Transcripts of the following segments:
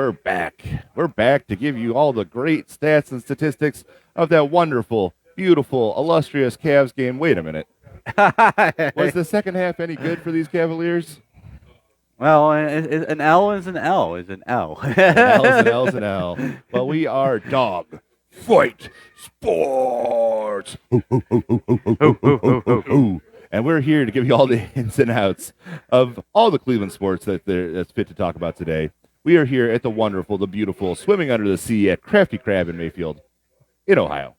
we're back. We're back to give you all the great stats and statistics of that wonderful, beautiful, illustrious Cavs game. Wait a minute. Was the second half any good for these Cavaliers? Well, an L is an L is an L. An L's an L's an L. Well, we are Dog Fight Sports. And we're here to give you all the ins and outs of all the Cleveland sports that's fit to talk about today. We are here at the wonderful, the beautiful, swimming under the sea at Crafty Crab in Mayfield, in Ohio.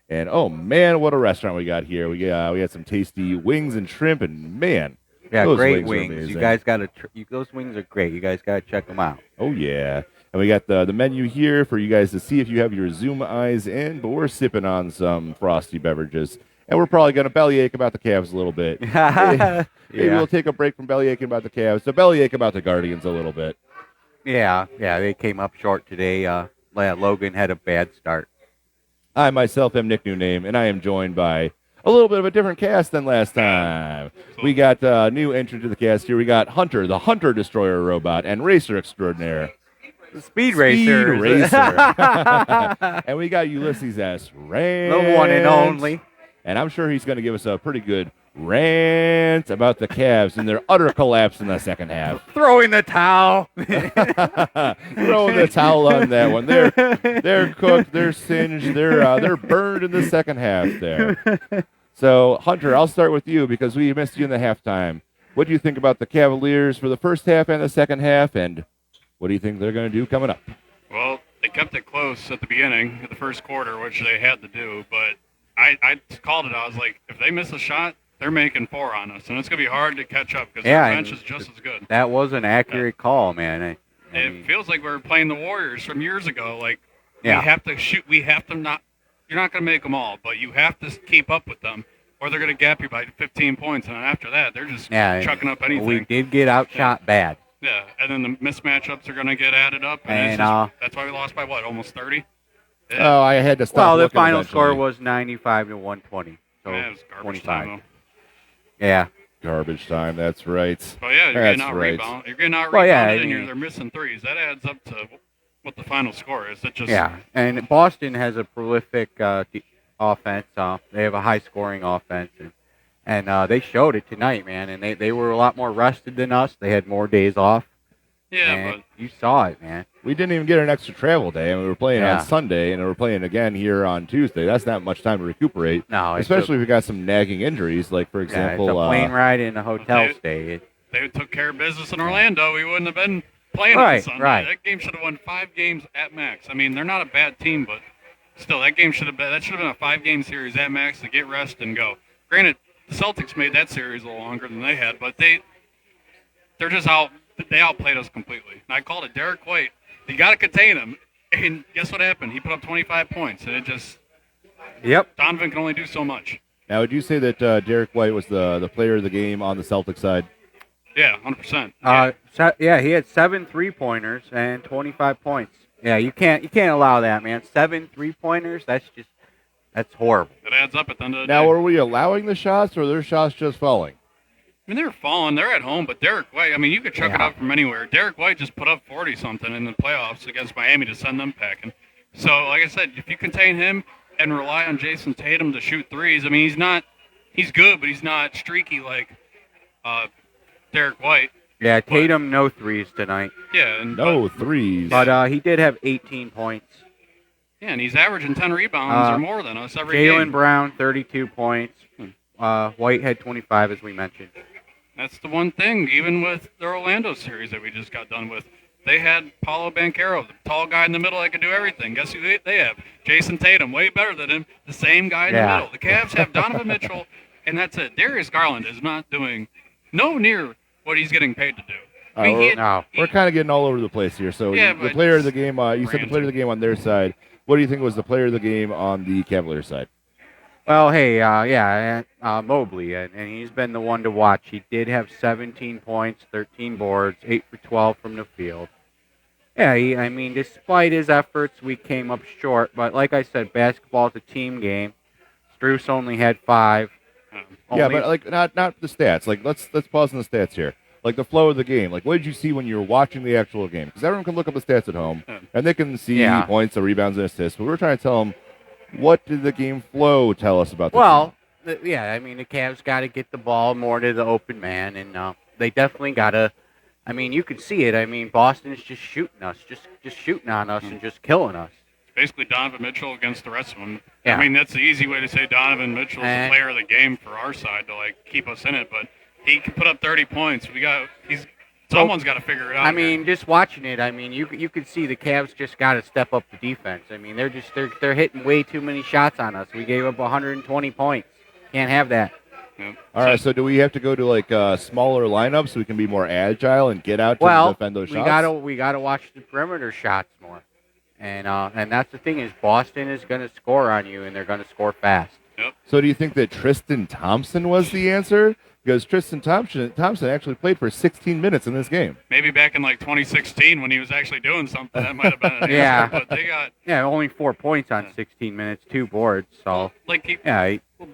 And oh man, what a restaurant we got here! We had some tasty wings and shrimp, and man, Yeah, those great wings. wings. You guys got to. Those wings are great. You guys got to check them out. Oh yeah, and we got the menu here for you guys to see if you have your Zoom eyes in. But we're sipping on some frosty beverages, and we're probably going to bellyache about the Cavs a little bit. Maybe we'll take a break from bellyaching about the Cavs to bellyache about the Guardians a little bit. Yeah, they came up short today. Logan had a bad start. I myself am Nick New Name, and I am joined by a little bit of a different cast than last time. We got a new entrant to the cast here. We got Hunter, the Hunter Destroyer robot, and Racer Extraordinaire. The Speed Racer. And we got Ulysses S. Rant. The one and only. And I'm sure he's going to give us a pretty good rant about the Cavs and their utter collapse in the second half. Throwing the towel. Throwing the towel on that one. They're cooked. They're singed. They're burned in the second half there. So, Hunter, I'll start with you because we missed you in the halftime. What do you think about the Cavaliers for the first half and the second half, and what do you think they're going to do coming up? Well, they kept it close at the beginning of the first quarter, which they had to do, but I called it. I was like, if they miss a shot, they're making four on us, and it's going to be hard to catch up because their bench is just as good. That was an accurate call, man. It feels like we were playing the Warriors from years ago. Like, we have to shoot. We have to not – you're not going to make them all, but you have to keep up with them, or they're going to gap you by 15 points, and then after that, they're just chucking up anything. We did get outshot bad. Yeah, and then the mismatchups are going to get added up, and that's why we lost by, what, almost 30? Yeah. Oh, I had to stop. Well, the final score was 95 to 120. So it was garbage 25. time, yeah. Garbage time, that's right. Oh, yeah, you're getting out-rebounded. You're getting out-rebounded, and they're missing threes. That adds up to what the final score is. And Boston has a prolific offense. They have a high-scoring offense, and they showed it tonight, man. And they were a lot more rested than us. They had more days off. Yeah, but you saw it, man. We didn't even get an extra travel day, and we were playing on Sunday, and we're playing again here on Tuesday. That's not much time to recuperate. No, especially if we got some nagging injuries, like for example, it's a plane ride and a hotel stay. They took care of business in Orlando. We wouldn't have been playing on Sunday. Right. That game should have won 5 games at max. I mean, they're not a bad team, but still, that should have been a 5-game series at max to get rest and go. Granted, the Celtics made that series a little longer than they had, but they're just out. They outplayed us completely. And I called it Derek White. You got to contain him. And guess what happened? He put up 25 points. And it just Donovan can only do so much. Now, would you say that Derek White was the player of the game on the Celtics side? Yeah, 100%. He had 7 3-pointers and 25 points. Yeah, you can't allow that, man. 7 3-pointers, that's horrible. It adds up at the end of the day. Now, were we allowing the shots, or are their shots just falling? I mean, they're falling. They're at home, but Derek White, I mean, you could chuck it up from anywhere. Derek White just put up 40-something in the playoffs against Miami to send them packing. So, like I said, if you contain him and rely on Jason Tatum to shoot threes, I mean, he's good, but he's not streaky like Derek White. Yeah, Tatum, no threes tonight. Yeah. No threes. But he did have 18 points. Yeah, and he's averaging 10 rebounds or more than us every game. Jaylen Brown, 32 points. White had 25, as we mentioned. That's the one thing, even with the Orlando series that we just got done with. They had Paolo Banchero, the tall guy in the middle that could do everything. Guess who they have? Jason Tatum, way better than him, the same guy in the middle. The Cavs have Donovan Mitchell, and that's it. Darius Garland is not doing near what he's getting paid to do. We're kind of getting all over the place here. So the player of the game, you said the player of the game on their side. What do you think was the player of the game on the Cavaliers side? Well, hey, Mobley, and he's been the one to watch. He did have 17 points, 13 boards, 8 for 12 from the field. Yeah, despite his efforts, we came up short. But like I said, basketball is a team game. Strus only had 5. But not the stats. Like let's pause on the stats here. Like the flow of the game. Like, what did you see when you were watching the actual game? Because everyone can look up the stats at home, and they can see Yeah. points, the rebounds, and assists. But we're trying to tell them, what did the game flow tell us about the Well, yeah, I mean, the Cavs got to get the ball more to the open man, and they definitely got to. I mean, you can see it. I mean, Boston's just shooting us, just shooting on us, and just killing us. Basically, Donovan Mitchell against the rest of them. Yeah. I mean, that's the easy way to say Donovan Mitchell's the player of the game for our side to like keep us in it. But he can put up 30 points. Someone's got to figure it out. I mean, just watching it, I mean, you could see the Cavs just got to step up the defense. I mean, they're hitting way too many shots on us. We gave up 120 points. Can't have that. Yep. All right, so do we have to go to like smaller lineups so we can be more agile and get out to defend those shots? We gotta watch the perimeter shots more, and that's the thing is Boston is going to score on you, and they're going to score fast. Yep. So do you think that Tristan Thompson was the answer? Because Tristan Thompson actually played for 16 minutes in this game. Maybe back in like 2016 when he was actually doing something, that might have been an Yeah. answer. But they got only 4 points on 16 minutes, 2 boards. So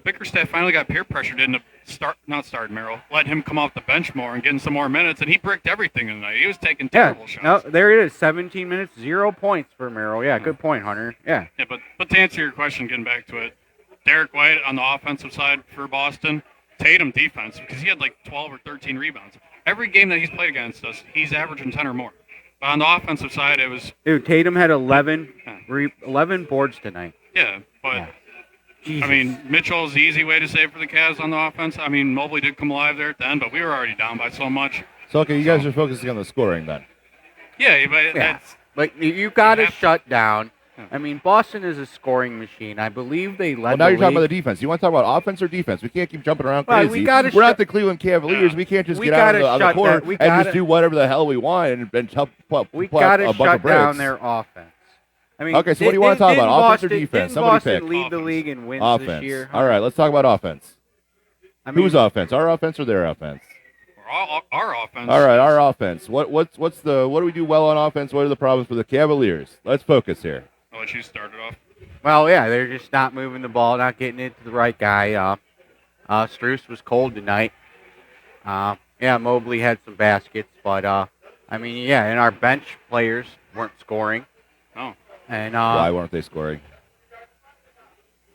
Bickerstaff finally got peer pressured into let him come off the bench more and getting some more minutes, and he bricked everything tonight. He was taking terrible shots. No, there it is, 17 minutes, 0 points for Merrill. Yeah, good point, Hunter. Yeah. Yeah, but to answer your question, getting back to it, Derek White on the offensive side for Boston, Tatum defense, because he had like 12 or 13 rebounds. Every game that he's played against us, he's averaging 10 or more. But on the offensive side, it was... Dude, Tatum had 11 boards tonight. Yeah, but... Yeah. Jesus. I mean, Mitchell's the easy way to save for the Cavs on the offense. I mean, Mobley did come alive there at the end, but we were already down by so much. So, okay, you guys are focusing on the scoring then. Yeah, but that's... But you got to shut down. I mean, Boston is a scoring machine. I believe they led Well, now the you're talking league. about the defense. You want to talk about offense or defense? We can't keep jumping around Well, crazy. we We're not the Cleveland Cavaliers. We can't just we get out gotta on the shut court that- we and gotta- just do whatever the hell we want and help put We a got to bunch shut of bricks. down their offense. I mean, Okay, so what do you want to talk about? Offense or defense? Didn't Somebody Boston pick. lead the Offense. league in wins Offense. this year? All right, let's talk about offense. I mean, Whose offense? Our offense or their offense? Our offense... All right, our offense. What do we do well on offense? What are the problems for the Cavaliers? Let's focus here. I'll let you start it off. Well, yeah, they're just not moving the ball, not getting it to the right guy. Struce was cold tonight. Mobley had some baskets, but I mean, and our bench players weren't scoring. Oh. And Why weren't they scoring?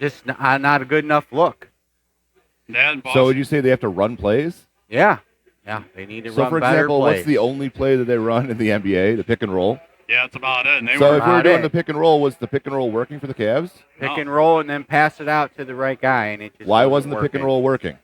just not a good enough look. Boston. So would you say they have to run plays? Yeah, they need to So, run for better example, plays. what's the only play that they run in the NBA? The pick and roll. Yeah, that's about it. And they So were if we were About doing it. the pick and roll, was the pick and roll working for the Cavs? pick and roll and then pass it out to the right guy, and it just Why wasn't the pick and working. roll working?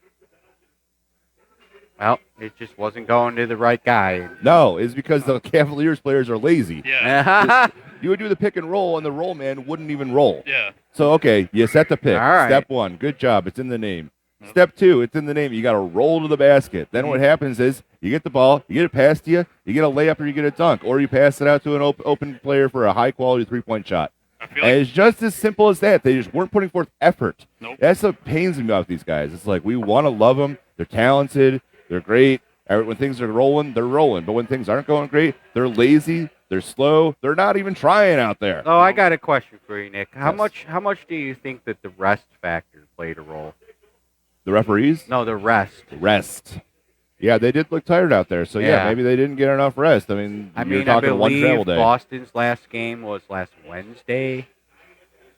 Well, it just wasn't going to the right guy. No, it's because the Cavaliers players are lazy. Yeah. You would do the pick and roll, and the roll man wouldn't even roll. Yeah. So, okay, you set the pick. All right. Step one, good job. It's in the name. Step two, it's in the name. You got to roll to the basket. Then what happens is you get the ball, you get it past you get a layup or you get a dunk, or you pass it out to an open player for a high-quality three-point shot. I feel And like it's just as simple as that. They just weren't putting forth effort. Nope. That's what pains me about these guys. It's like we want to love them. They're talented. They're great. When things are rolling, they're rolling. But when things aren't going great, they're lazy. They're slow. They're not even trying out there. Oh, I got a question for you, Nick. How Yes. much do you think that the rest factor played a role? The referees? No, the rest. Rest. Yeah, they did look tired out there. So, yeah, Yeah. maybe they didn't get enough rest. I mean, I you're talking one travel day. Boston's last game was last Wednesday.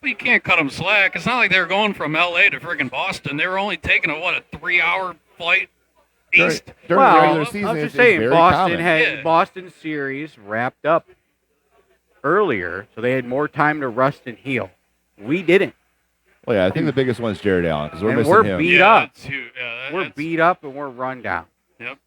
you can't cut them slack. It's not like they were going from L.A. to friggin' Boston. They were only taking a 3-hour flight east. During the regular Well, season, I'm it's just saying, very Boston common. had Yeah. Boston series wrapped up earlier, so they had more time to rest and heal. We didn't. Well, yeah, I think the biggest one's Jared Allen because we're And missing we're him. beat yeah, up. That's huge. Yeah, We're beat up and we're run down. Yep.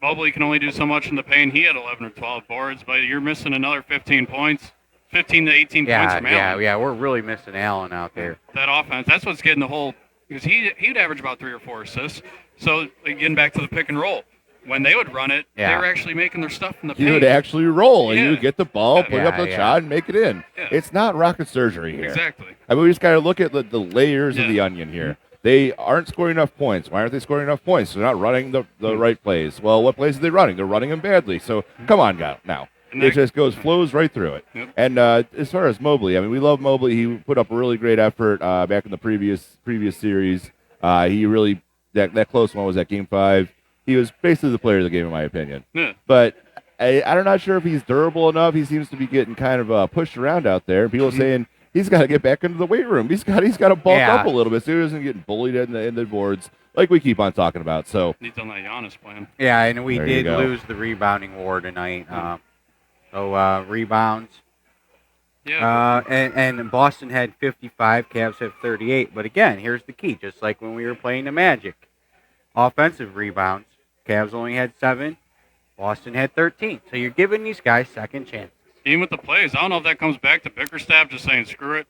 Mobley can only do so much in the paint. He had 11 or 12 boards, but you're missing another 15 points, 15 to 18 points from Allen. Yeah. We're really missing Allen out there. That offense, that's what's getting the whole – because he'd average about 3 or 4 assists. So, getting back to the pick and roll, when they would run it, they Yeah. were actually making their stuff in the You paint. would actually roll, and you Yeah. would get the ball, put up Yeah, a yeah. shot, and make it in. Yeah. It's not rocket surgery here. Exactly. I mean, we just got to look at the layers of Yeah. the onion here. They aren't scoring enough points. Why aren't they scoring enough points? They're not running the right plays. Well, what plays are they running? They're running them badly. So come on, guys. Now. And It just flows right through it. Yep. And as far as Mobley, I mean, we love Mobley. He put up a really great effort back in the previous series. He really that close one was at Game 5. he was basically the player of the game, in my opinion. Yeah. But I'm not sure if he's durable enough. He seems to be getting kind of pushed around out there. People saying he's got to get back into the weight room. He's got to bulk up a little bit so he doesn't get bullied in the boards like we keep on talking about. So He's on that Giannis plan. Yeah, and we There you did go. lose the rebounding war tonight. So rebounds. Yeah. And Boston had 55, Cavs have 38. But again, here's the key. Just like when we were playing the Magic. Offensive rebounds, Cavs only had 7, Boston had 13. So you're giving these guys second chances. Even with the plays, I don't know if that comes back to Bickerstaff just saying screw it.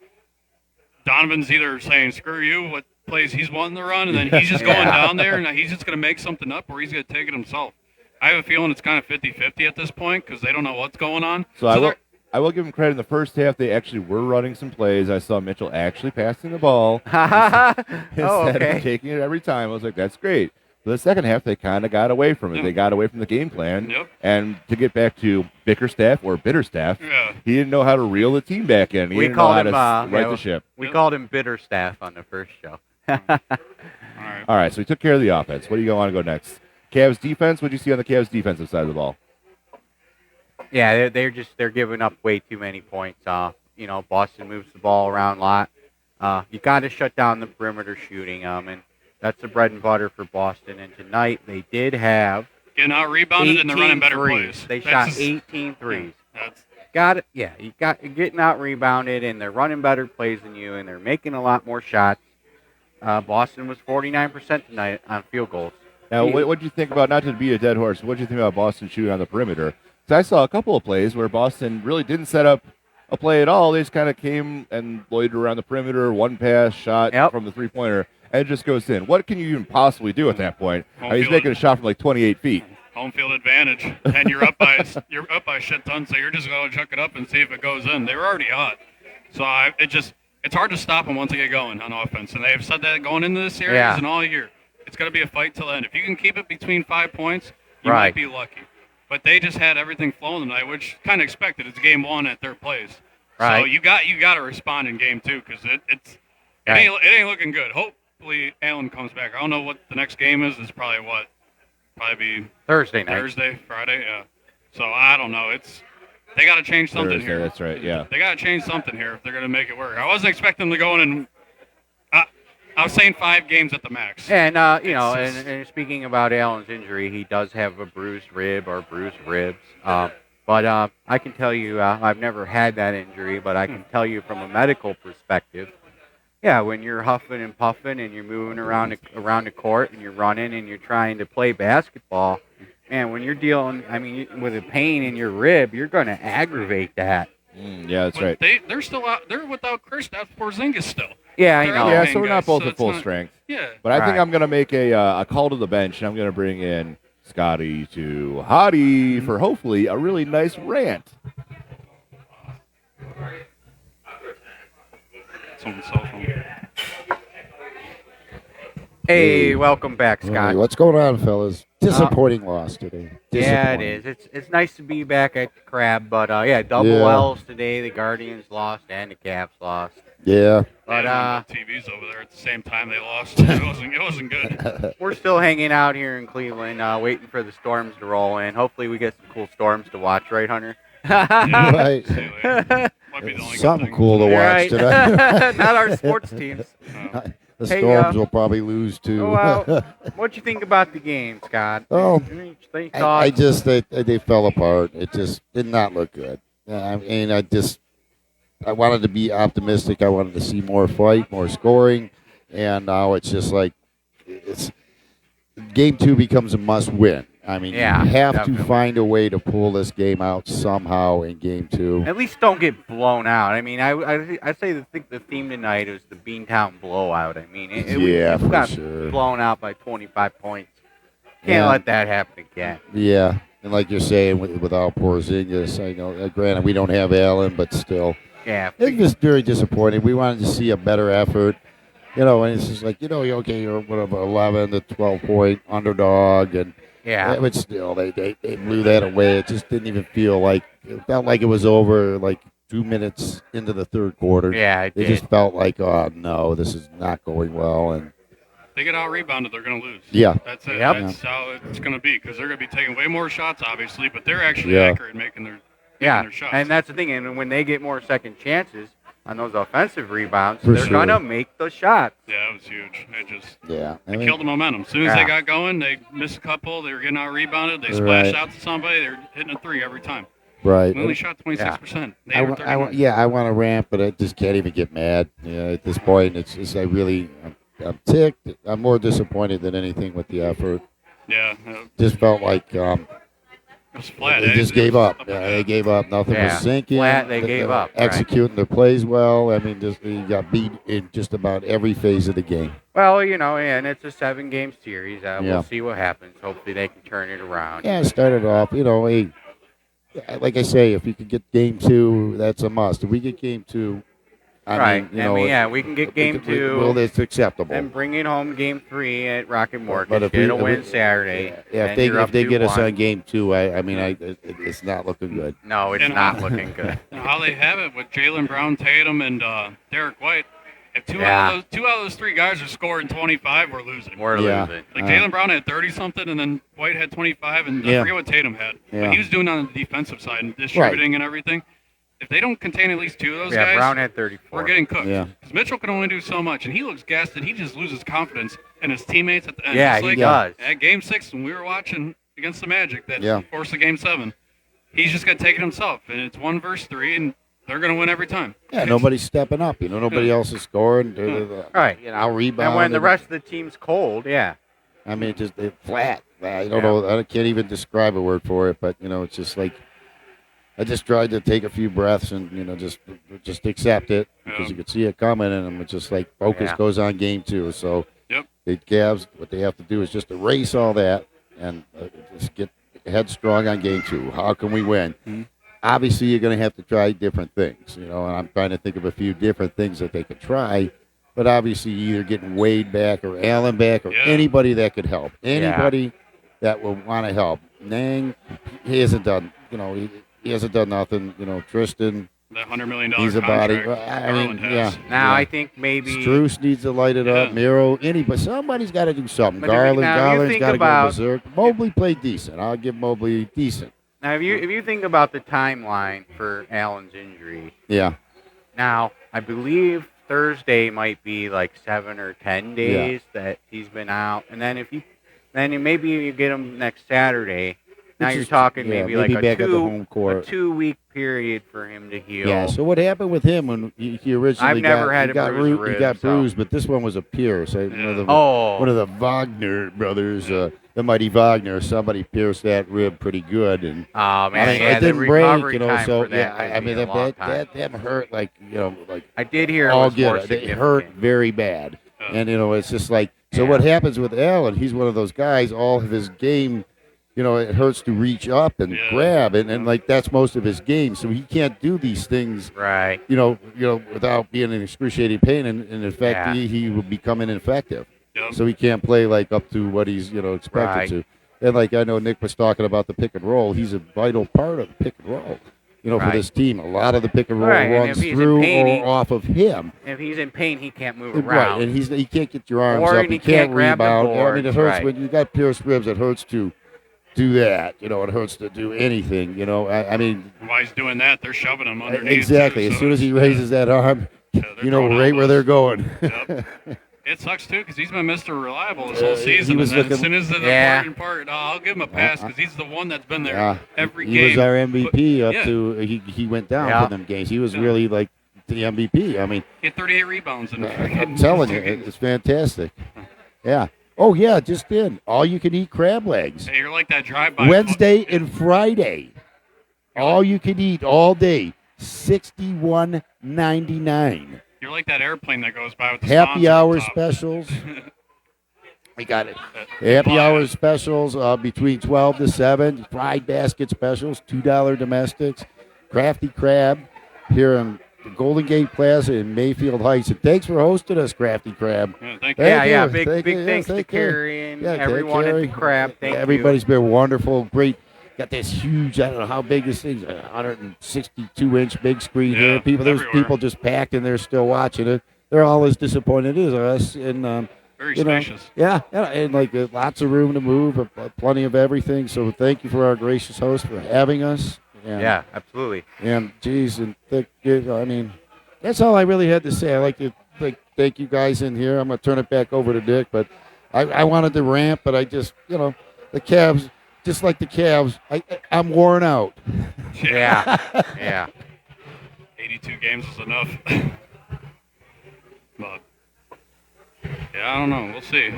Donovan's either saying screw you, what plays he's wanting to run, and then he's just going down there and he's just going to make something up or he's going to take it himself. I have a feeling it's kind of 50-50 at this point because they don't know what's going on. So I will give him credit. In the first half, they actually were running some plays. I saw Mitchell actually passing the ball instead of taking it every time. I was like, that's great. But the second half, they kind of got away from it. They got away from the game plan. Yep. And to get back to Bickerstaff or Bitterstaff, he didn't know how to reel the team back in. He didn't know how to right the ship. We called him Bitterstaff on the first show. All right, so we took care of the offense. What do you want to go next? Cavs defense? What did you see on the Cavs defensive side of the ball? Yeah, they're giving up way too many points. Boston moves the ball around a lot. You got to shut down the perimeter shooting. And that's the bread and butter for Boston. And tonight they did have getting out rebounded and they're running better threes. plays. They shot 18 threes. Getting out rebounded and they're running better plays than you and they're making a lot more shots. Boston was 49% tonight on field goals. Now, what do you think about, not to be a dead horse, what do you think about Boston shooting on the perimeter? Because I saw a couple of plays where Boston really didn't set up a play at all. They just kind of came and loitered around the perimeter, one pass, shot from the three-pointer, and it just goes in. What can you even possibly do at that point? He's making a shot from like 28 feet. Home field advantage, and you're up by a shit ton, so you're just going to chuck it up and see if it goes in. They were already hot, so it's hard to stop them once they get going on offense, and they've said that going into this series and all year. It's going to be a fight till the end. If you can keep it between 5 points, you might be lucky. But they just had everything flowing tonight, which kind of expected. It's game one at their place, so you got to respond in game two because it ain't looking good. Hopefully Allen comes back. I don't know what the next game is. It's probably be Thursday night, Friday. Yeah. So I don't know. They got to change something here. That's right. Yeah. They got to change something here if they're going to make it work. I wasn't expecting them to go in and. I was saying 5 games at the max. And, and speaking about Allen's injury, he does have a bruised rib or bruised ribs. But I can tell you, I've never had that injury, but I can tell you from a medical perspective, when you're huffing and puffing and you're moving around the court and you're running and you're trying to play basketball, man, when you're dealing, with a pain in your rib, you're going to aggravate that. Yeah, that's right. They're still out. They're without Kristaps Porzingis still. Yeah, I know. Yeah, so we're not both at full strength. Yeah. But I think I'm going to make a call to the bench, and I'm going to bring in Scotty to Hottie for hopefully a really nice rant. Someone's cell phone. Hey, welcome back, Scott. Hey, what's going on, fellas? Disappointing loss today. Yeah, it is. It's nice to be back at the Crab, but double L's today. The Guardians lost and the Cavs lost. Yeah. But TVs over there at the same time they lost. It wasn't good. We're still hanging out here in Cleveland, waiting for the storms to roll in. Hopefully, we get some cool storms to watch, right, Hunter? Right. Might be the only Something good cool to watch right. today. Not our sports teams. The Storms will probably lose too. What'd you think about the game, Scott? Oh, they fell apart. It just did not look good. I wanted to be optimistic. I wanted to see more fight, more scoring, and now it's just like game 2 becomes a must-win. You have to find a way to pull this game out somehow in game 2. At least don't get blown out. I think the theme tonight is the Beantown blowout. We got blown out by 25 points. Can't let that happen again. Yeah, and like you're saying, without Porzingis, I know. Granted, we don't have Allen, but still. Yeah. It's just very disappointing. We wanted to see a better effort. And it's just like, you're whatever, 11 to 12-point underdog, and but still, they blew that away. It just didn't even feel like it felt like it was over like 2 minutes into the third quarter. Yeah, it just felt like, oh no, this is not going well. And they get out rebounded, they're going to lose. Yeah. That's it. Yep. That's how it's going to be because they're going to be taking way more shots, obviously, but they're actually accurate in making their shots. And that's the thing. And when they get more second chances on those offensive rebounds, they're going to make the shots. Yeah, it was huge. It just they killed the momentum. As soon as they got going, they missed a couple. They were getting out rebounded. They splashed out to somebody. They're hitting a three every time. Right. We only shot 26%. I want to rant, but I just can't even get mad. At this point, it's just I'm ticked. I'm more disappointed than anything with the effort. Yeah. Just felt like it was flat. they just gave up. They gave up. Nothing was sinking. Flat, they gave up. Executing their plays well. I mean, you got beat in just about every phase of the game. Well, and it's a 7-game series. We'll see what happens. Hopefully they can turn it around. Yeah, started off, like I say, if you could get game 2, that's a must. If we get game 2, we can get game 2. Well, that's acceptable. And bring it home game 3 at Rocket Mortgage. Get a win Saturday. If they get us on game 2, it's not looking good. No, it's not looking good. How they have it with Jaylen Brown, Tatum, and Derek White. If two out of those 3 guys are scoring 25, we're losing. We're losing. Like Jaylen Brown had 30-something, and then White had 25, and I forget what Tatum had. But he was doing on the defensive side and distributing and everything. If they don't contain at least 2 of those guys, Brown had 34. We're getting cooked. Yeah. Because Mitchell can only do so much, and he looks gassed, and he just loses confidence in his teammates at the end. Yeah, he does. At Game 6, when we were watching against the Magic, that forced the Game 7, he's just got to take it himself, and it's 1 versus 3, and they're going to win every time. Yeah, nobody's stepping up. Nobody else is scoring. Right. Rebound. And when the rest of the team's cold, I mean, just flat. I don't know. I can't even describe a word for it, but, it's just like I just tried to take a few breaths and, just accept it because you could see it coming, and it's just like focus goes on game 2. So the Cavs, what they have to do is just erase all that and just get headstrong on game 2. How can we win? Mm-hmm. Obviously, you're going to have to try different things, and I'm trying to think of a few different things that they could try. But obviously, either getting Wade back or Allen back or anybody that could help, anybody that will want to help. Nang, he hasn't done, he hasn't done nothing. Tristan, that $100 million he's a body. Now I think maybe Struce needs to light it up. Miro, anybody, somebody's got to do something. Garland's got to go berserk. Mobley played decent. I'll give Mobley decent. Now, if you think about the timeline for Allen's injury, now I believe Thursday might be like 7 or 10 days that he's been out, and then maybe you get him next Saturday. Now you're talking maybe like back at the home court. A 2-week period for him to heal. Yeah. So what happened with him when he originally got bruised, but this one was a pierce. One of the Wagner brothers. The mighty Wagner, somebody pierced that rib pretty good, and it didn't break, So that hurt like I did hear it hurt very bad, and it's just like what happens with Allen? He's one of those guys. All of his game, it hurts to reach up and grab, and like that's most of his game, so he can't do these things, right? Without being in excruciating pain, and in fact, he will become ineffective. So he can't play like up to what he's expected to. And like I know Nick was talking about the pick and roll, he's a vital part of the pick and roll. For this team, a lot of the pick and roll runs through or off of him. If he's in pain, he can't move around. Right, and he can't get your arms up. He can't rebound. It hurts when you got pierced ribs. It hurts to do that. It hurts to do anything. I mean, while he's doing that, they're shoving him underneath. Exactly. As soon as he raises that arm, right where they're going. It sucks, too, because he's been Mr. Reliable this whole season. As soon as the important part, I'll give him a pass because he's the one that's been there every game. He was our MVP he went down for them games. He was really like the MVP. I mean, he had 38 rebounds. I'm telling you, it's fantastic. Yeah. Oh, yeah, just in. All you can eat crab legs. Hey, you're like that drive-by. Wednesday and Friday. All you can eat all day. $61.99. You're like that airplane that goes by with the happy hour specials. We got it. Happy hour specials between 12 to 7. Fried basket specials, $2 domestics. Crafty Crab here in the Golden Gate Plaza in Mayfield Heights. And thanks for hosting us, Crafty Crab. Yeah, thank you. Big thanks to Carrie and everyone at the Crab. Thank you. Everybody's been wonderful, great. Got this huge, I don't know how big this thing's, 162-inch big screen here. There's people just packed and they're still watching it. They're all as disappointed as us. And Very you know, spacious. yeah, and like lots of room to move, plenty of everything. So thank you for our gracious host for having us. And, Yeah, absolutely. And geez, and I mean, that's all I really had to say. I like to thank you guys in here. I'm gonna turn it back over to Dick, but I wanted to rant, but I just the Cavs, just like the Cavs, I'm worn out. Yeah. Yeah. 82 games is enough. But yeah, I don't know. We'll see.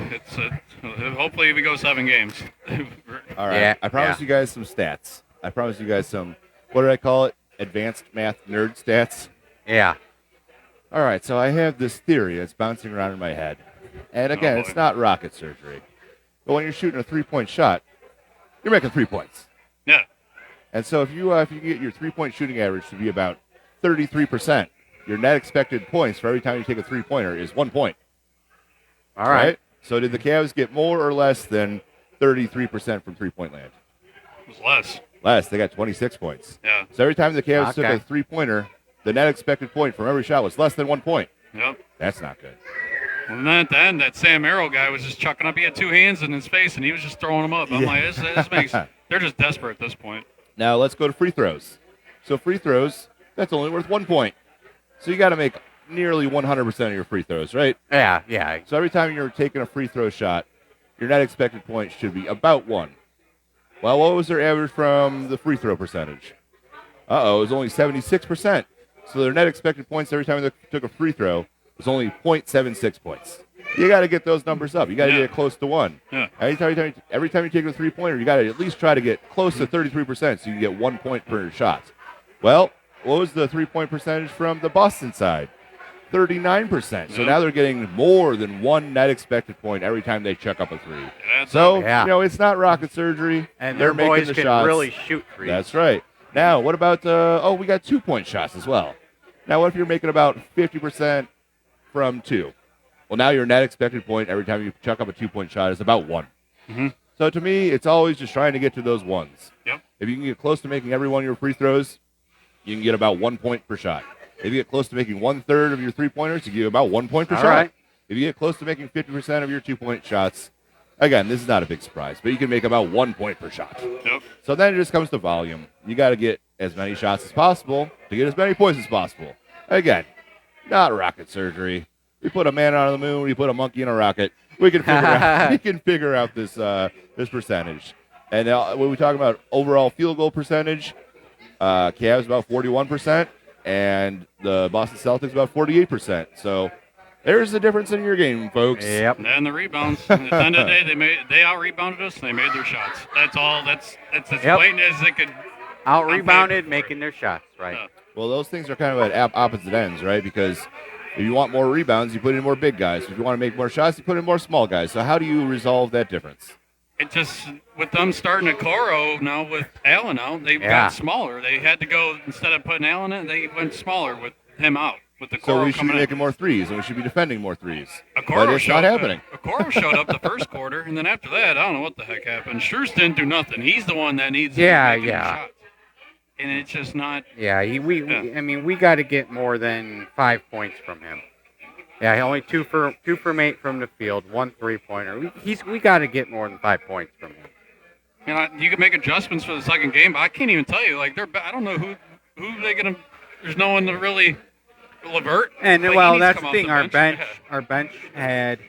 Hopefully we go 7 games. All right. Yeah, I promised you guys some stats. I promised you guys some, what did I call it? Advanced math nerd stats. Yeah. All right. So I have this theory that's bouncing around in my head. And again, it's not rocket surgery. But when you're shooting a 3-point shot, you're making 3 points. Yeah. And so if you get your 3-point shooting average to be about 33%, your net expected points for every time you take a 3-pointer is 1 point. All right. So did the Cavs get more or less than 33% from 3-point land? It was less. Less. They got 26 points. Yeah. So every time the Cavs took a 3-pointer, the net expected point from every shot was less than 1 point. Yep. That's not good. And then at the end, that Sam Merrill guy was just chucking up. He had 2 hands in his face, and he was just throwing them up. I'm like, this makes – they're just desperate at this point. Now let's go to free throws. So free throws, that's only worth 1 point. So you got to make nearly 100% of your free throws, right? Yeah, yeah. So every time you're taking a free throw shot, your net expected point should be about 1. Well, what was their average from the free throw percentage? It was only 76%. So their net expected points every time they took a free throw was only 0.76 points. You got to get those numbers up. You got to get it close to 1. Yeah. Every time you take a 3-pointer, you got to at least try to get close to 33% so you can get 1 point per shot. Well, what was the 3-point percentage from the Boston side? 39%. So now they're getting more than 1 net expected point every time they chuck up a 3. So, it's not rocket surgery. And they're their making boys the can shots. really shoot threes. That's right. Now, what about, we got 2-point shots as well. Now, what if you're making about 50% from 2? Well, now your net expected point every time you chuck up a 2-point shot is about 1. Mm-hmm. So to me, it's always just trying to get to those ones. Yep. If you can get close to making every one of your free throws, you can get about 1 point per shot. If you get close to making 1/3 of your 3-pointers, you get about 1 point per shot. Right. If you get close to making 50% of your 2-point shots, again, this is not a big surprise, but you can make about 1 point per shot. Yep. So then it just comes to volume. You got to get as many shots as possible to get as many points as possible. Again, not rocket surgery. We put a man on the moon. We put a monkey in a rocket. We can figure out this this percentage. And when we talk about overall field goal percentage, Cavs about 41%, and the Boston Celtics about 48%. So there's the difference in your game, folks. Yep. And the rebounds. At the end of the day, they out rebounded us. And they made their shots. That's all. That's as blatant as they could. Out rebounded, making their shots. Right. Yeah. Well, those things are kind of at opposite ends, right? Because if you want more rebounds, you put in more big guys. If you want to make more shots, you put in more small guys. So how do you resolve that difference? It just, with them starting at Coro now with Allen out, they got smaller. They had to go, instead of putting Allen in, they went smaller with him out. With the Coro so we should be coming making in. more threes, and we should be defending more threes. Okoro But it's not happening. Okoro showed up the first quarter, and then after that, I don't know what the heck happened. Schurz didn't do nothing. He's the one that needs to be making the shots. And it's just not. Yeah, I mean, we got to get more than 5 points from him. Yeah, only 2 from 8 from the field, 1 3-pointer. We got to get more than 5 points from him. You know, you can make adjustments for the second game, but I can't even tell you. Like I don't know who they gonna. There's no one to really. LeVert. And that's the thing. Our bench had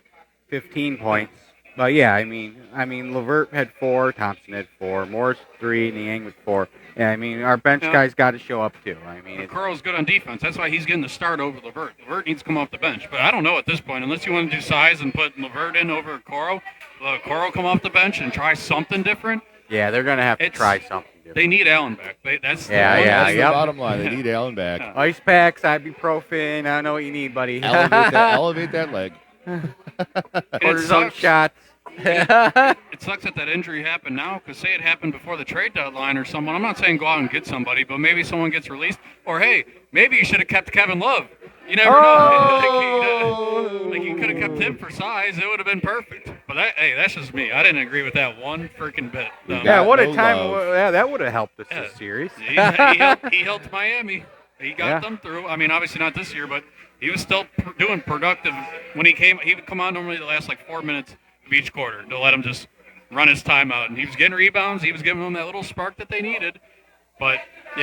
15 points. But yeah, I mean, LeVert had 4, Thompson had 4, Morris 3, Niang with 4. Yeah, I mean, our bench guys got to show up too. I mean, Okoro's good on defense. That's why he's getting the start over LeVert. LeVert needs to come off the bench. But I don't know at this point, unless you want to do size and put LeVert in over Okoro, Okoro come off the bench and try something different. Yeah, they're gonna have to try something different. They need Allen back. That's the bottom line. They need Allen back. Ice packs, ibuprofen. I don't know what you need, buddy. Elevate that leg. Cortisone shots. It sucks that injury happened now, because say it happened before the trade deadline or someone. I'm not saying go out and get somebody, but maybe someone gets released. Or, hey, maybe you should have kept Kevin Love. You never know. Like you could have kept him for size. It would have been perfect. But, that's just me. I didn't agree with that one freaking bit. No. Yeah, what a time. Yeah, that would have helped us this series. He helped Miami. He got them through. I mean, obviously not this year, but he was still doing productive when he came. He would come on normally the last like 4 minutes of each quarter to let him just run his time out, and he was getting rebounds. He was giving them that little spark that they needed. But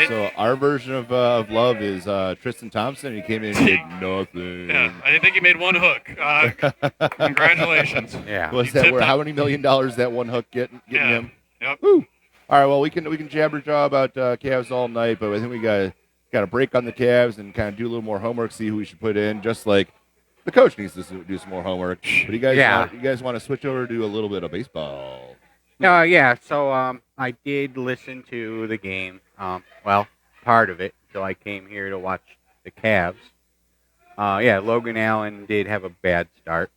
so our version of love is Tristan Thompson. He came in and did nothing. Yeah, I think he made one hook. Congratulations. Yeah. Was that where, how many $1 million that one hook getting him? Yep. Woo. All right. Well, we can jabber jaw about Cavs all night, but I think we got a break on the Cavs and kind of do a little more homework, see who we should put in. Just like the coach needs to do some more homework. But you guys want to switch over to a little bit of baseball? Yeah. So I did listen to the game. Well, part of it, until I came here to watch the Cavs. Logan Allen did have a bad start.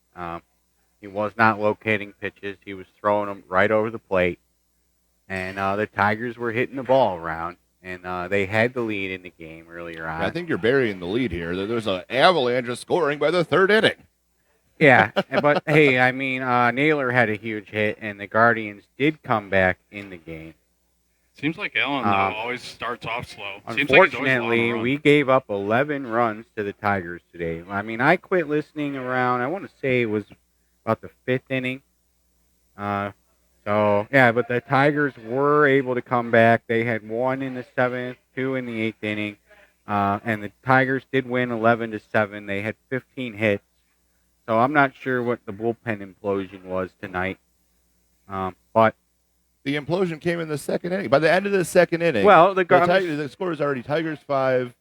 He was not locating pitches. He was throwing them right over the plate. And the Tigers were hitting the ball around. And they had the lead in the game earlier on. I think you're burying the lead here. There's an avalanche of scoring by the third inning. Yeah, but hey, I mean, Naylor had a huge hit, and the Guardians did come back in the game. Seems like Allen always starts off slow. Unfortunately, we gave up 11 runs to the Tigers today. I mean, I quit listening around, I want to say it was about the 5th inning. But the Tigers were able to come back. They had 1 in the 7th, 2 in the 8th inning. And the Tigers did win 11-7. They had 15 hits. So I'm not sure what the bullpen implosion was tonight. But the implosion came in the second inning. By the end of the second inning, the score was already Tigers 5,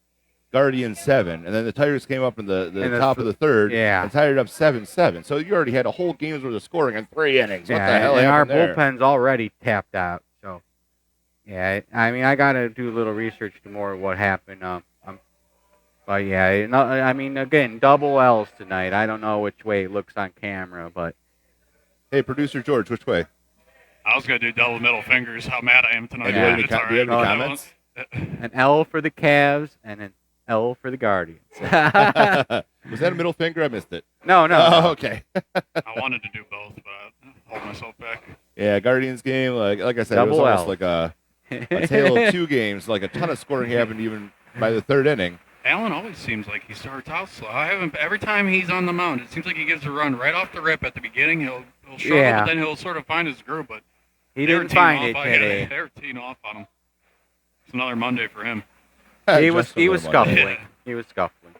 Guardians 7, and then the Tigers came up in the top of the third and tied it up 7-7. So you already had a whole game's worth of scoring in 3 innings. What the hell and our there? bullpen's already tapped out. So, yeah, I mean, I got to do a little research to more of what happened. But yeah, I mean, again, double L's tonight. I don't know which way it looks on camera, but hey, producer George, which way? I was gonna do double middle fingers. How mad I am tonight. Do you have any comments? An L for the Cavs and an L for the Guardians. Was that a middle finger? I missed it. No. Oh, okay. I wanted to do both, but I hold myself back. Yeah, Guardians game, like I said, double it was almost L. like a tale of 2 games. Like a ton of scoring happened even by the 3rd inning. Allen always seems like he starts out slow. Every time he's on the mound, it seems like he gives a run right off the rip at the beginning. He'll struggle, but then he'll sort of find his groove. But he didn't find it today. They were teeing off on him. It's another Monday for him. He was scuffling. Yeah. He was scuffling.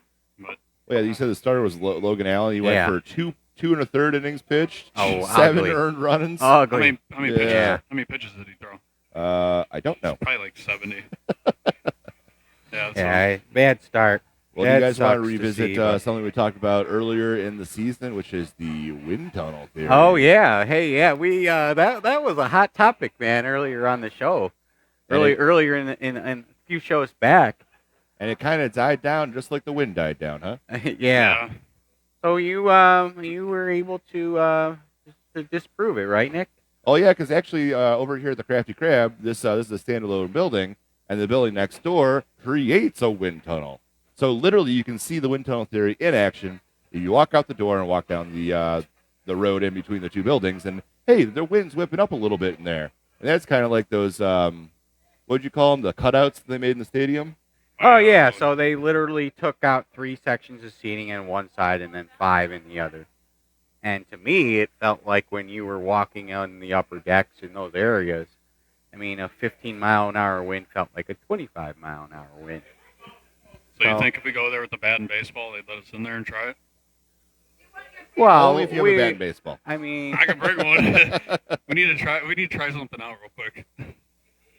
But you said the starter was Logan Allen. He went for 2 1/3 innings pitched. 7 ugly. earned runs. Ugly. How many pitches did he throw? I don't know. Probably like 70. Bad start. Well, do you guys want to revisit something we talked about earlier in the season, which is the wind tunnel theory? Oh yeah, hey yeah, we that was a hot topic, man, earlier on the show, earlier in a few shows back, and it kind of died down just like the wind died down, huh? Yeah. So you were able to disprove it, right, Nick? Oh yeah, because actually over here at the Crafty Crab, this is a standalone building, and the building next door creates a wind tunnel. So literally, you can see the wind tunnel theory in action. If you walk out the door and walk down the road in between the 2 buildings, and hey, the wind's whipping up a little bit in there. And that's kind of like those, what'd you call them, the cutouts they made in the stadium? Oh yeah, so they literally took out 3 sections of seating on one side and then 5 in the other. And to me, it felt like when you were walking on the upper decks in those areas, I mean, a 15-mile-an-hour wind felt like a 25-mile-an-hour wind. So you think if we go there with the bat and baseball, they'd let us in there and try it? Well, only if you have a bat and baseball. I mean, I can bring one. We need to try something out real quick.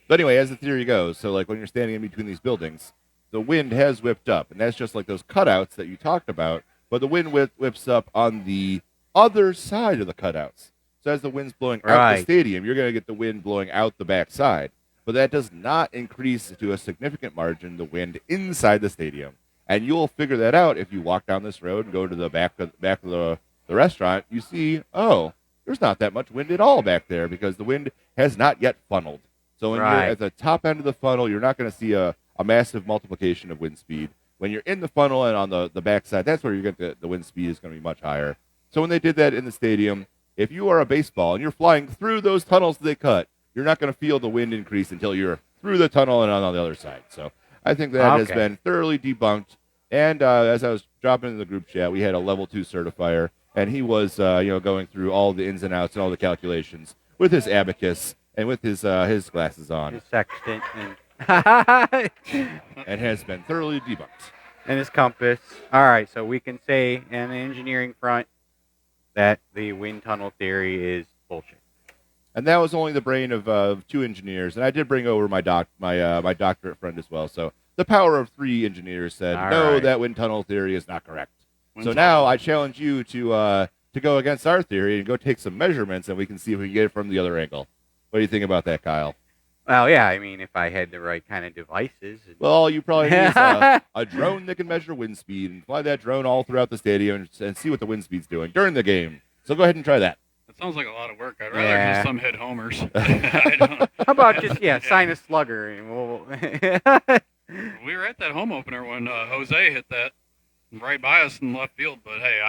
But anyway, as the theory goes, so like when you're standing in between these buildings, the wind has whipped up, and that's just like those cutouts that you talked about. But the wind whips up on the other side of the cutouts. So as the wind's blowing out the stadium, you're going to get the wind blowing out the back side. But that does not increase to a significant margin the wind inside the stadium. And you'll figure that out if you walk down this road and go to the back of the restaurant. You see, there's not that much wind at all back there because the wind has not yet funneled. So when you're at the top end of the funnel, you're not going to see a massive multiplication of wind speed. When you're in the funnel and on the back side, that's where you get the wind speed is going to be much higher. So when they did that in the stadium, if you are a baseball and you're flying through those tunnels they cut, you're not going to feel the wind increase until you're through the tunnel and on the other side. So I think that has been thoroughly debunked. And as I was dropping in the group chat, we had a level 2 certifier, and he was going through all the ins and outs and all the calculations with his abacus and with his glasses on. His sextant and and has been thoroughly debunked. And his compass. All right, so we can say in the engineering front that the wind tunnel theory is bullshit. And that was only the brain of 2 engineers, and I did bring over my doctorate friend as well. So the power of 3 engineers said, no, that wind tunnel theory is not correct. So now I challenge you to go against our theory and go take some measurements, and we can see if we can get it from the other angle. What do you think about that, Kyle? Well, yeah, I mean, if I had the right kind of devices. Well, you probably need a drone that can measure wind speed and fly that drone all throughout the stadium and see what the wind speed's doing during the game. So go ahead and try that. That sounds like a lot of work. I'd rather just some hit homers. How about just, sign a slugger? And we were at that home opener when Jose hit that right by us in left field, but hey,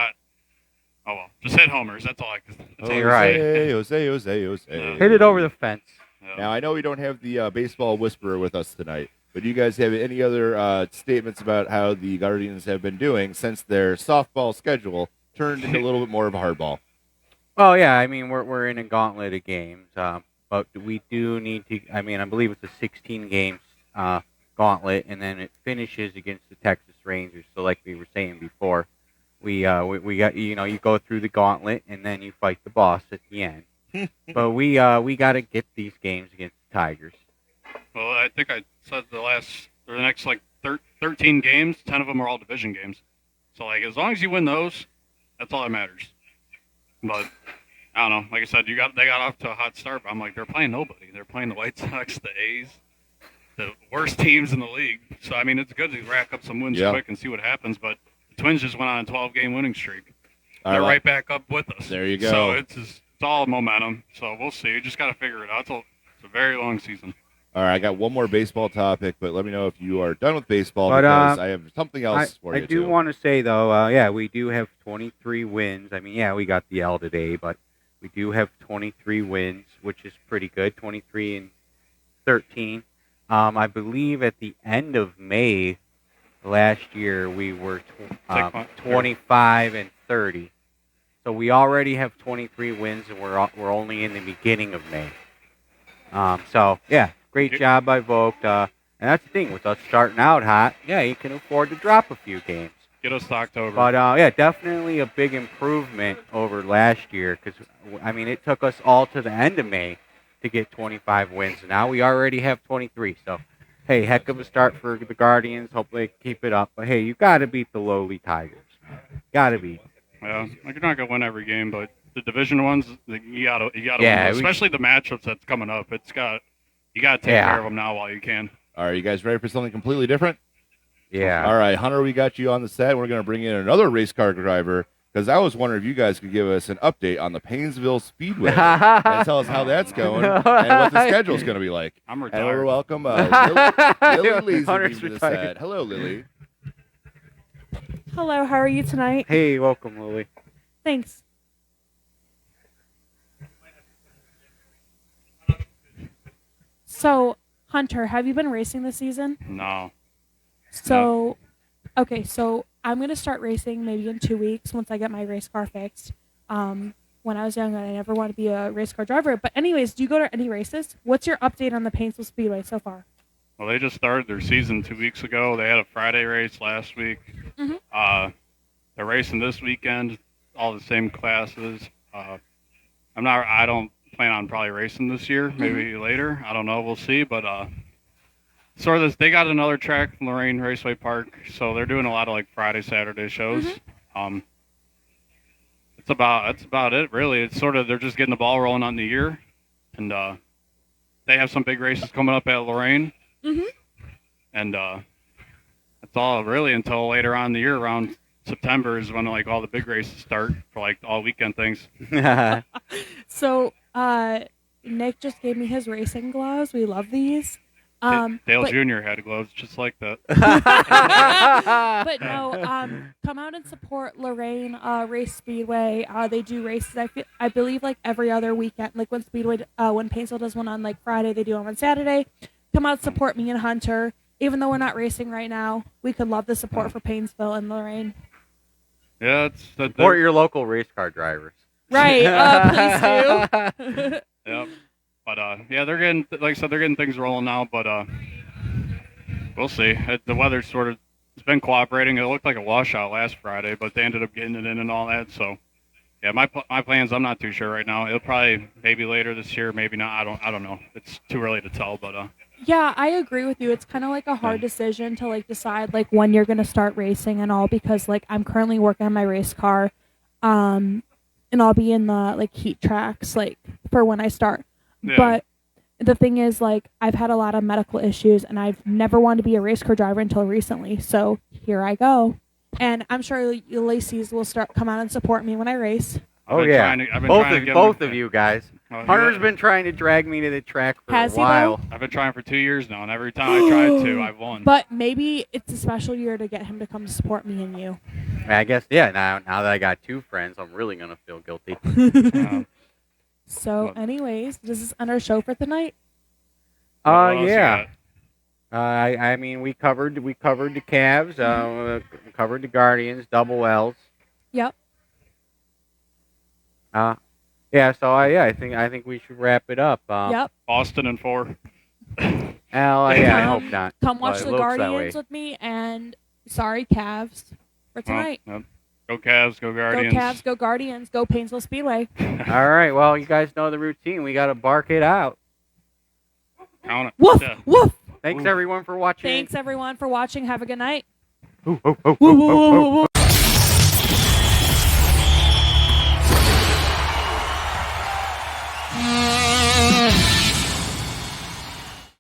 just hit homers. That's all I can say. Right. Jose. Hit it over the fence. Yeah. Now, I know we don't have the baseball whisperer with us tonight, but do you guys have any other statements about how the Guardians have been doing since their softball schedule turned into a little bit more of a hardball? Well, yeah, I mean, we're in a gauntlet of games, but we do need to, I believe it's a 16-game gauntlet, and then it finishes against the Texas Rangers. So like we were saying before, we got, you go through the gauntlet, and then you fight the boss at the end. But we got to get these games against the Tigers. Well, I think I said the next 13 games, 10 of them are all division games. So like as long as you win those, that's all that matters. But I don't know. Like I said, they got off to a hot start. But I'm like, they're playing nobody. They're playing the White Sox, the A's, the worst teams in the league. So I mean, it's good to rack up some wins quick and see what happens. But the Twins just went on a 12-game winning streak. They're right back up with us. There you go. So it's all momentum. So we'll see. You just got to figure it out. It's a very long season. All right, I got one more baseball topic, but let me know if you are done with baseball because I have something else for you. I do want to say, though, we do have 23 wins. I mean, we got the L today, but we do have 23 wins, which is pretty good, 23 and 13. I believe at the end of May last year, we were 25 and 30. So we already have 23 wins, and we're only in the beginning of May. Great job by Vogt. And that's the thing, with us starting out hot, you can afford to drop a few games. Get us to October. But, definitely a big improvement over last year because, it took us all to the end of May to get 25 wins. And now we already have 23. So, hey, heck of a start for the Guardians. Hopefully they keep it up. But, hey, you got to beat the lowly Tigers. Got to beat them. Yeah, you're not going to win every game, but the division ones, you got to win those. Especially the matchups that's coming up. You got to take care of them now while you can. All right, you guys ready for something completely different? Yeah. All right, Hunter, we got you on the set. We're going to bring in another race car driver because I was wondering if you guys could give us an update on the Painesville Speedway and tell us how that's going and what the schedule's going to be like. I'm retired. And we're welcome Lily Lazenby to the set. Hello, Lily. Hello, how are you tonight? Hey, welcome, Lily. Thanks. So, Hunter, have you been racing this season? No. So I'm going to start racing maybe in 2 weeks once I get my race car fixed. When I was young, I never wanted to be a race car driver. But anyways, do you go to any races? What's your update on the Painesville Speedway so far? Well, they just started their season 2 weeks ago. They had a Friday race last week. Mm-hmm. They're racing this weekend, all the same classes. I don't plan on probably racing this year, maybe later. I don't know. We'll see. But they got another track from Lorraine Raceway Park, so they're doing a lot of like Friday, Saturday shows. Mm-hmm. That's about it, really. It's sort of they're just getting the ball rolling on the year, and they have some big races coming up at Lorraine. Mm-hmm. And that's all really until later on in the year, around September is when like all the big races start for like all weekend things. So Nick just gave me his racing gloves. We love these. Dale Jr. had gloves just like that. But no, come out and support Lorraine Race Speedway. They do races. I believe like every other weekend. Like when Painesville does one on like Friday, they do them on Saturday. Come out, support me and Hunter. even though we're not racing right now, we could love the support for Painesville and Lorraine. Yeah, it's Support your local race car drivers. Right. Please do. Yep. But yeah, they're getting, like I said, they're getting things rolling now. But we'll see. The weather's sort of, it's been cooperating. It looked like a washout last Friday, but they ended up getting it in and all that. So yeah, my plans, I'm not too sure right now. It'll probably maybe later this year, maybe not. I don't know. It's too early to tell. But yeah, I agree with you. It's kind of like a hard decision to like decide like when you're gonna start racing and all, because like I'm currently working on my race car, and I'll be in the like heat tracks like for when I start. yeah. But the thing is, like, I've had a lot of medical issues, and I've never wanted to be a race car driver until recently. So here I go, and I'm sure Lacey's will come out and support me when I race. Oh yeah, both of you guys. Hunter's been trying to drag me to the track for a while. I've been trying for 2 years now, and every time I tried to, I've won. But maybe it's a special year to get him to come support me and you. I guess, yeah. Now that I got 2 friends, I'm really gonna feel guilty. So, anyways, this is our show for tonight. Yeah. I mean, we covered the Cavs, covered the Guardians, double L's. Yep. Yeah. So I think we should wrap it up. Yep. Boston in 4. I hope not. Come watch the Guardians with me, and sorry, Cavs, for tonight. Go Cavs, go Guardians. Go Cavs, go Guardians, go Painesville Speedway. All right. Well, you guys know the routine. We got to bark it out. Count it. Woof, woof. Thanks everyone for watching. Thanks everyone for watching. Have a good night. Ooh, oh, oh, oh, oh, oh.